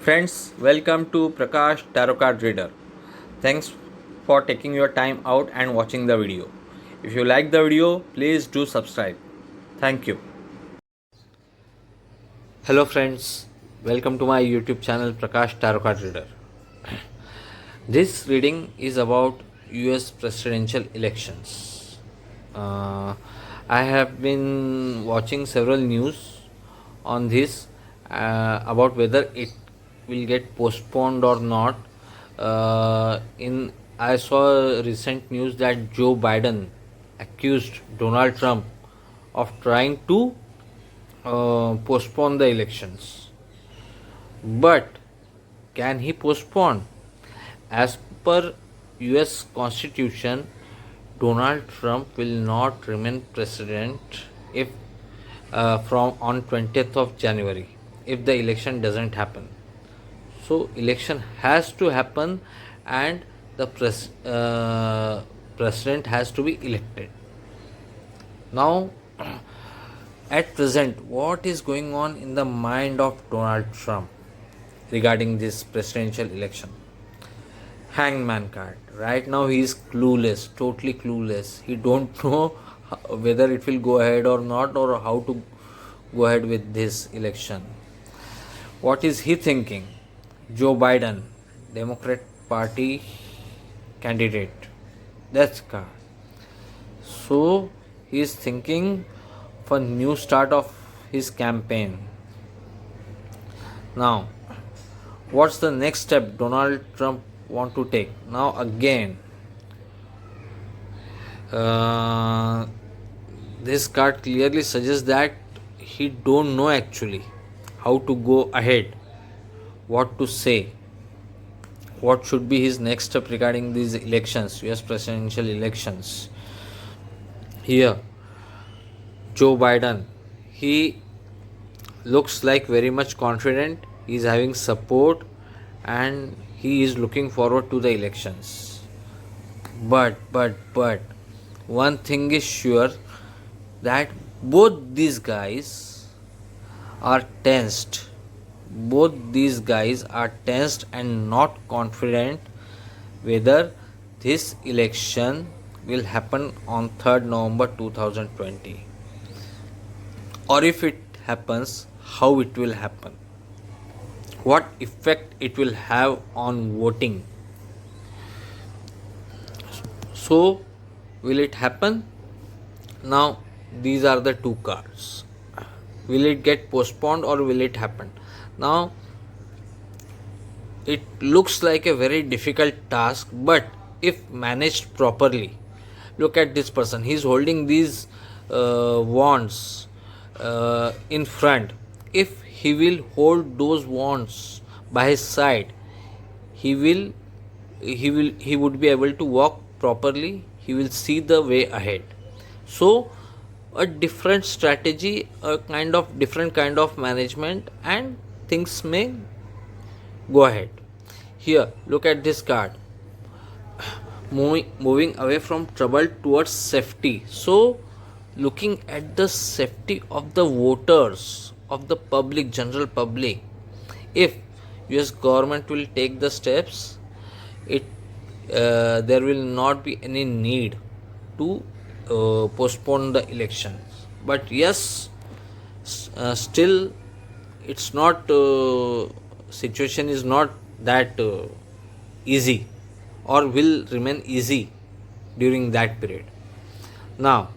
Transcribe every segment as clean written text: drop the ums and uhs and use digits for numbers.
Friends, welcome to Prakash Tarot Card Reader. Thanks for taking your time out and watching the video. If you like the video, please do subscribe. Thank you. Hello friends, welcome to my YouTube channel Prakash Tarot Card Reader. This reading is about US presidential elections. I have been watching several news on this about whether it will get postponed or not. In I saw recent news that Joe Biden accused Donald Trump of trying to postpone the elections. But can he postpone? As per US Constitution, Donald Trump will not remain president if from on 20th of January if the election doesn't happen. So election has to happen and the president has to be elected. Now, at present, what is going on in the mind of Donald Trump regarding this presidential election? Hangman card. Right now he is clueless, totally clueless. He don't know whether it will go ahead or not, or how to go ahead with this election. What is he thinking? Joe Biden, Democrat Party candidate. That's card. So he is thinking for new start of his campaign. Now, what's the next step Donald Trump want to take? Now again, this card clearly suggests that he don't know actually how to go ahead, what to say, what should be his next step regarding these elections, US presidential elections. Here, Joe Biden, he looks like very much confident, he is having support and he is looking forward to the elections. But one thing is sure, that both these guys are tensed. Both these guys are tensed and not confident whether this election will happen on 3rd November 2020, or if it happens, how it will happen, what effect it will have on voting. So, will it happen? Now, these are the two cards. Will it get postponed or will it happen? Now, it looks like a very difficult task, but if managed properly, look at this person. He is holding these wands in front. If he will hold those wands by his side, he would be able to walk properly. He will see the way ahead. So a different strategy, a kind of different kind of management, and things may go ahead. Here, look at this card. Moving away from trouble towards safety. So looking at the safety of the voters, of the public, general public. If US government will take the steps, it there will not be any need to postpone the elections. But yes, still it's not situation is not that easy, or will remain easy during that period. Now,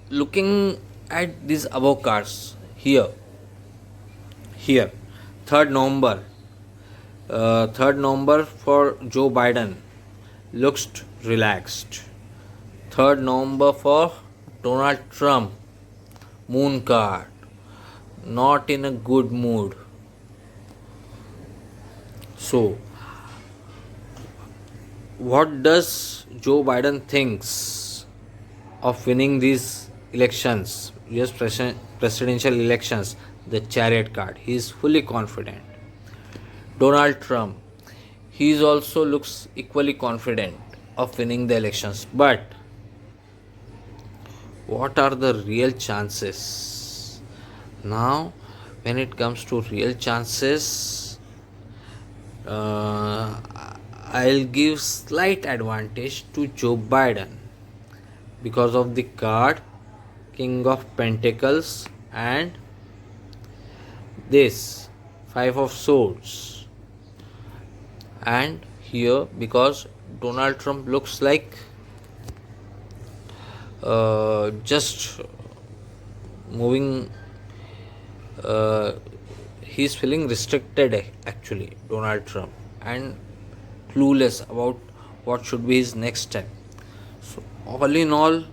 looking at these above cards, here 3rd November, 3rd November for Joe Biden looks relaxed. 3rd November for Donald Trump, moon card, not in a good mood. So, what does Joe Biden thinks of winning these elections, US presidential elections? The Chariot card. He is fully confident. Donald Trump, he is also looks equally confident of winning the elections. But what are the real chances? Now, when it comes to real chances, uh, I'll give slight advantage to Joe Biden because of the card King of Pentacles and this Five of Swords. And here, because Donald Trump looks like just moving, uh, he's feeling restricted actually, Donald Trump, and clueless about what should be his next step. So, all in all,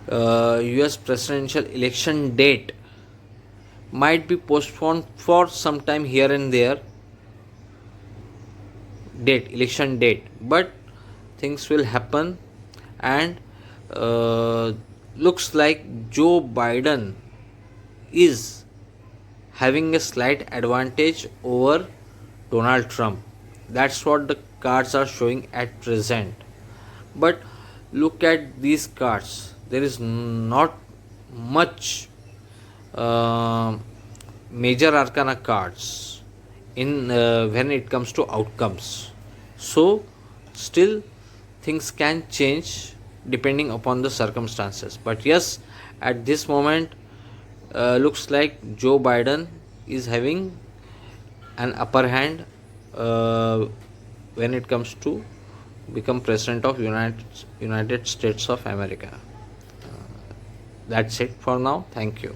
US presidential election date might be postponed for some time here and there, election date, but things will happen, and looks like Joe Biden is having a slight advantage over Donald Trump. That's what the cards are showing at present. But look at these cards, there is not much major arcana cards in when it comes to outcomes. So still things can change depending upon the circumstances. But yes, at this moment, looks like Joe Biden is having an upper hand when it comes to become president of United States of America. That's it for now. Thank you.